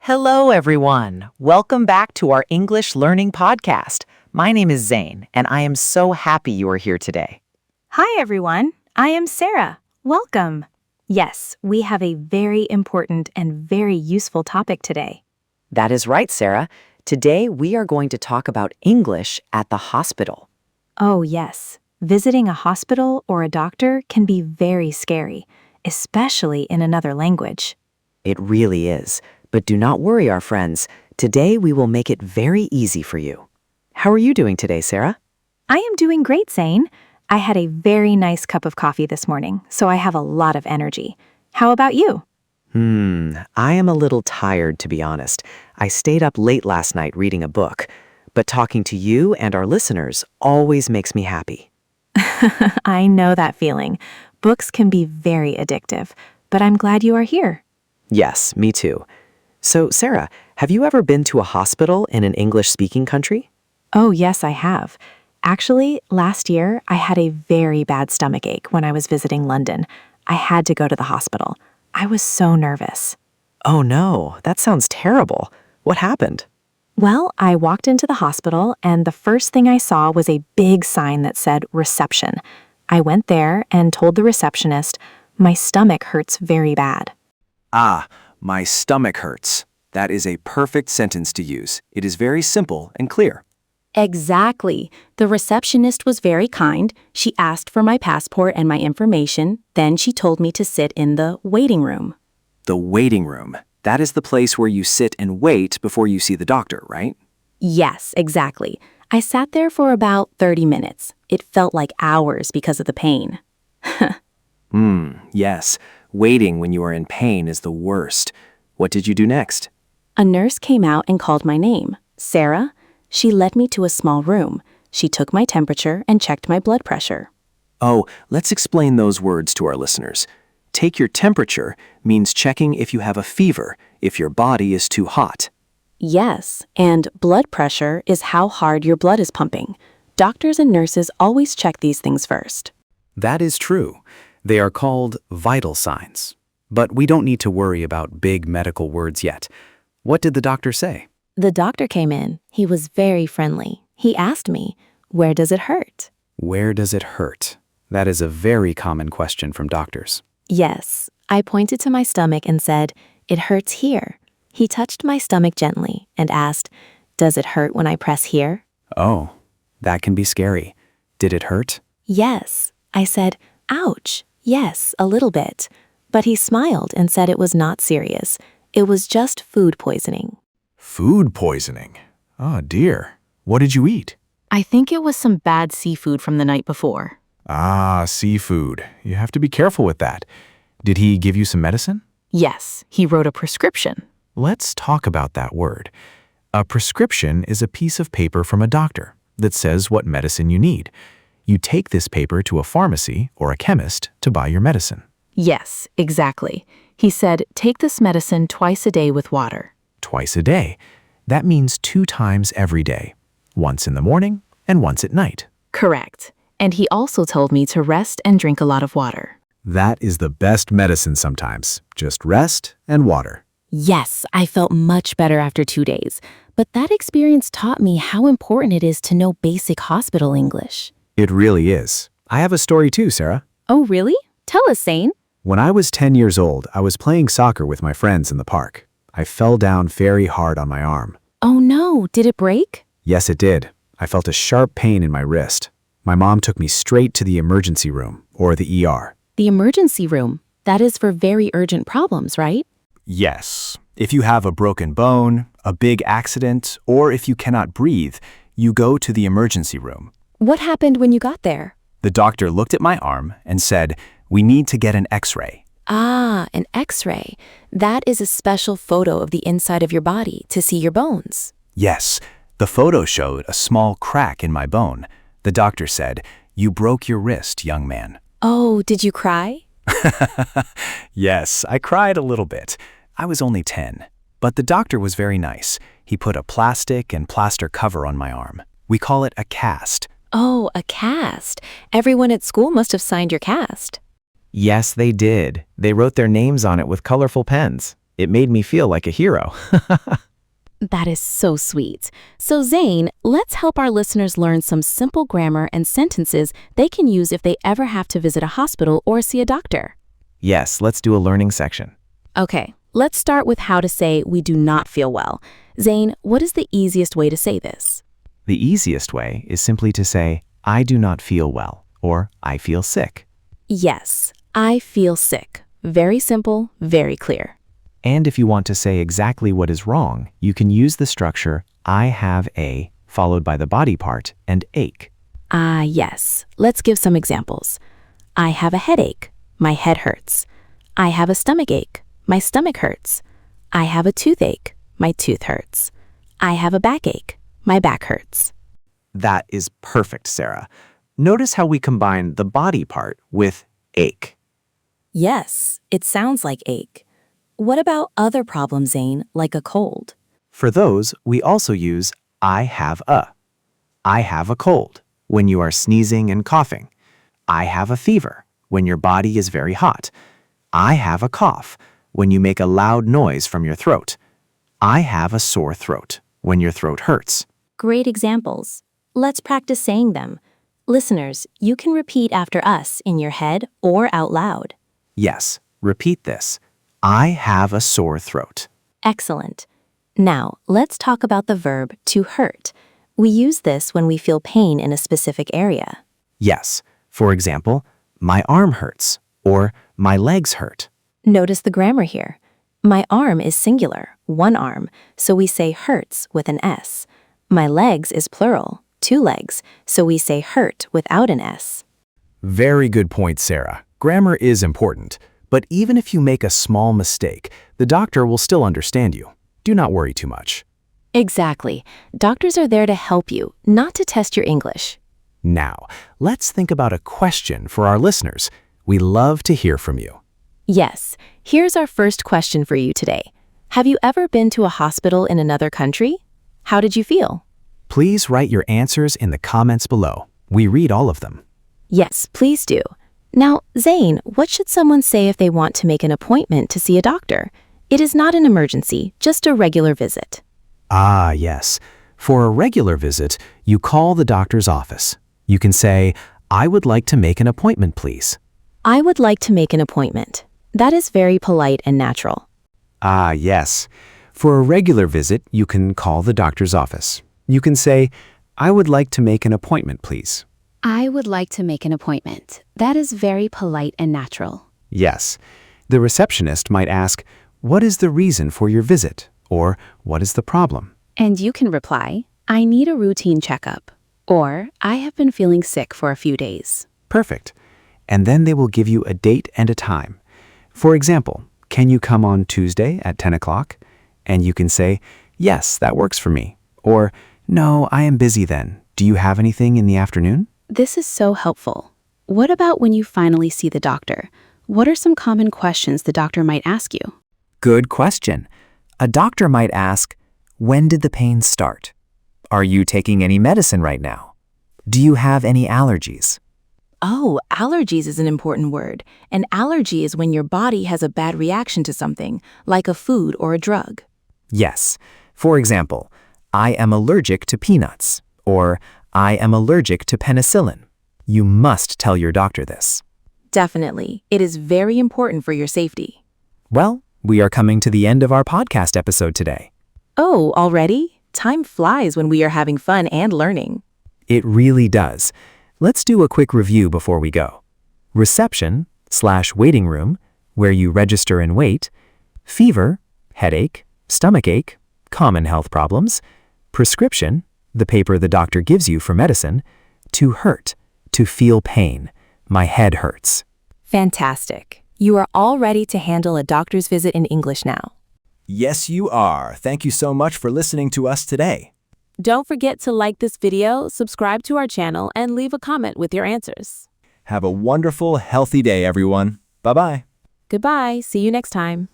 Hello, everyone. Welcome back to our English Learning Podcast. My name is Zane, and I am so happy you are here today. Hi, everyone. I am Sarah. Welcome. Yes, we have a very important and very useful topic today. That is right, Sarah. Today, we are going to talk about English at the hospital. Oh, yes. Visiting a hospital or a doctor can be very scary, especially in another language. It really is. But do not worry, our friends. Today, we will make it very easy for you. How are you doing today, Sarah? I am doing great, Zane. I had a very nice cup of coffee this morning, so I have a lot of energy. How about you? I am a little tired, to be honest. I stayed up late last night reading a book. But talking to you and our listeners always makes me happy. I know that feeling. Books can be very addictive, but I'm glad you are here. Yes, me too. So, Sarah, have you ever been to a hospital in an English-speaking country? Oh, yes, I have. Actually, last year, I had a very bad stomach ache when I was visiting London. I had to go to the hospital. I was so nervous. Oh no, that sounds terrible. What happened? Well, I walked into the hospital, and the first thing I saw was a big sign that said reception. I went there and told the receptionist, my stomach hurts very bad. My stomach hurts. That is a perfect sentence to use. It is very simple and clear. Exactly. The receptionist was very kind. She asked for my passport and my information. Then she told me to sit in the waiting room. The waiting room. That is the place where you sit and wait before you see the doctor, right? Yes, exactly. I sat there for about 30 minutes. It felt like hours because of the pain. Yes. Waiting when you are in pain is the worst. What did you do next? A nurse came out and called my name, Sarah. She led me to a small room. She took my temperature and checked my blood pressure. Oh, let's explain those words to our listeners. Take your temperature means checking if you have a fever, if your body is too hot. Yes, and blood pressure is how hard your blood is pumping. Doctors and nurses always check these things first. That is true. They are called vital signs. But we don't need to worry about big medical words yet. What did the doctor say? The doctor came in. He was very friendly. He asked me, where does it hurt? Where does it hurt? That is a very common question from doctors. Yes, I pointed to my stomach and said, it hurts here. He touched my stomach gently and asked, does it hurt when I press here? Oh, that can be scary. Did it hurt? Yes. I said, ouch. Yes, a little bit. But he smiled and said it was not serious. It was just food poisoning. Food poisoning? Oh dear. What did you eat? I think it was some bad seafood from the night before. Seafood. You have to be careful with that. Did he give you some medicine? Yes, he wrote a prescription. Let's talk about that word. A prescription is a piece of paper from a doctor that says what medicine you need. You take this paper to a pharmacy or a chemist to buy your medicine. Yes, exactly. He said, take this medicine twice a day with water. Twice a day. That means 2 times every day. Once in the morning and once at night. Correct. And he also told me to rest and drink a lot of water. That is the best medicine sometimes. Just rest and water. Yes, I felt much better after 2 days. But that experience taught me how important it is to know basic hospital English. It really is. I have a story too, Sarah. Oh, really? Tell us, Zane. When I was 10 years old, I was playing soccer with my friends in the park. I fell down very hard on my arm. Oh no, did it break? Yes, it did. I felt a sharp pain in my wrist. My mom took me straight to the emergency room, or the ER. The emergency room. That is for very urgent problems, right? Yes. If you have a broken bone, a big accident, or if you cannot breathe, you go to the emergency room. What happened when you got there? The doctor looked at my arm and said, we need to get an X-ray. An X-ray. That is a special photo of the inside of your body to see your bones. Yes, the photo showed a small crack in my bone. The doctor said, you broke your wrist, young man. Oh, did you cry? Yes, I cried a little bit. I was only 10. But the doctor was very nice. He put a plastic and plaster cover on my arm. We call it a cast. Oh, a cast. Everyone at school must have signed your cast. Yes, they did. They wrote their names on it with colorful pens. It made me feel like a hero. That is so sweet. So Zane, let's help our listeners learn some simple grammar and sentences they can use if they ever have to visit a hospital or see a doctor. Yes, let's do a learning section. Okay, let's start with how to say we do not feel well. Zane, what is the easiest way to say this? The easiest way is simply to say, I do not feel well, or I feel sick. Yes, I feel sick. Very simple, very clear. And if you want to say exactly what is wrong, you can use the structure I have a, followed by the body part, and ache. Yes. Let's give some examples. I have a headache. My head hurts. I have a stomach ache. My stomach hurts. I have a toothache. My tooth hurts. I have a backache. My back hurts. That is perfect, Sarah. Notice how we combine the body part with ache. Yes, it sounds like ache. What about other problems, Zane, like a cold? For those, we also use I have a. I have a cold, when you are sneezing and coughing. I have a fever, when your body is very hot. I have a cough, when you make a loud noise from your throat. I have a sore throat, when your throat hurts. Great examples. Let's practice saying them. Listeners, you can repeat after us in your head or out loud. Yes, repeat this. I have a sore throat. Excellent. Now, let's talk about the verb to hurt. We use this when we feel pain in a specific area. Yes, for example, my arm hurts, or my legs hurt. Notice the grammar here. My arm is singular, one arm, so we say hurts with an S. My legs is plural, two legs, so we say hurt without an S. Very good point, Sarah. Grammar is important, but even if you make a small mistake, the doctor will still understand you. Do not worry too much. Exactly. Doctors are there to help you, not to test your English. Now, let's think about a question for our listeners. We love to hear from you. Yes, here's our first question for you today. Have you ever been to a hospital in another country? How did you feel? Please write your answers in the comments below. We read all of them. Yes, please do. Now, Zane, what should someone say if they want to make an appointment to see a doctor? It is not an emergency, just a regular visit. Ah, yes. For a regular visit, you call the doctor's office. You can say, I would like to make an appointment, please. I would like to make an appointment. That is very polite and natural. Ah, yes. For a regular visit, you can call the doctor's office. You can say, I would like to make an appointment, please. I would like to make an appointment. That is very polite and natural. Yes. The receptionist might ask, what is the reason for your visit? Or what is the problem? And you can reply, I need a routine checkup. Or, I have been feeling sick for a few days. Perfect. And then they will give you a date and a time. For example, can you come on Tuesday at 10 o'clock? And you can say, yes, that works for me. Or, no, I am busy then. Do you have anything in the afternoon? This is so helpful. What about when you finally see the doctor? What are some common questions the doctor might ask you? Good question. A doctor might ask, when did the pain start? Are you taking any medicine right now? Do you have any allergies? Oh, allergies is an important word. An allergy is when your body has a bad reaction to something, like a food or a drug. Yes. For example, I am allergic to peanuts, or I am allergic to penicillin. You must tell your doctor this. Definitely. It is very important for your safety. Well, we are coming to the end of our podcast episode today. Oh, already? Time flies when we are having fun and learning. It really does. Let's do a quick review before we go. Reception/waiting room, where you register and wait. Fever, headache, stomachache, common health problems. Prescription, the paper the doctor gives you for medicine. To hurt, to feel pain. My head hurts. Fantastic. You are all ready to handle a doctor's visit in English now. Yes, you are. Thank you so much for listening to us today. Don't forget to like this video, subscribe to our channel, and leave a comment with your answers. Have a wonderful, healthy day, everyone. Bye-bye. Goodbye. See you next time.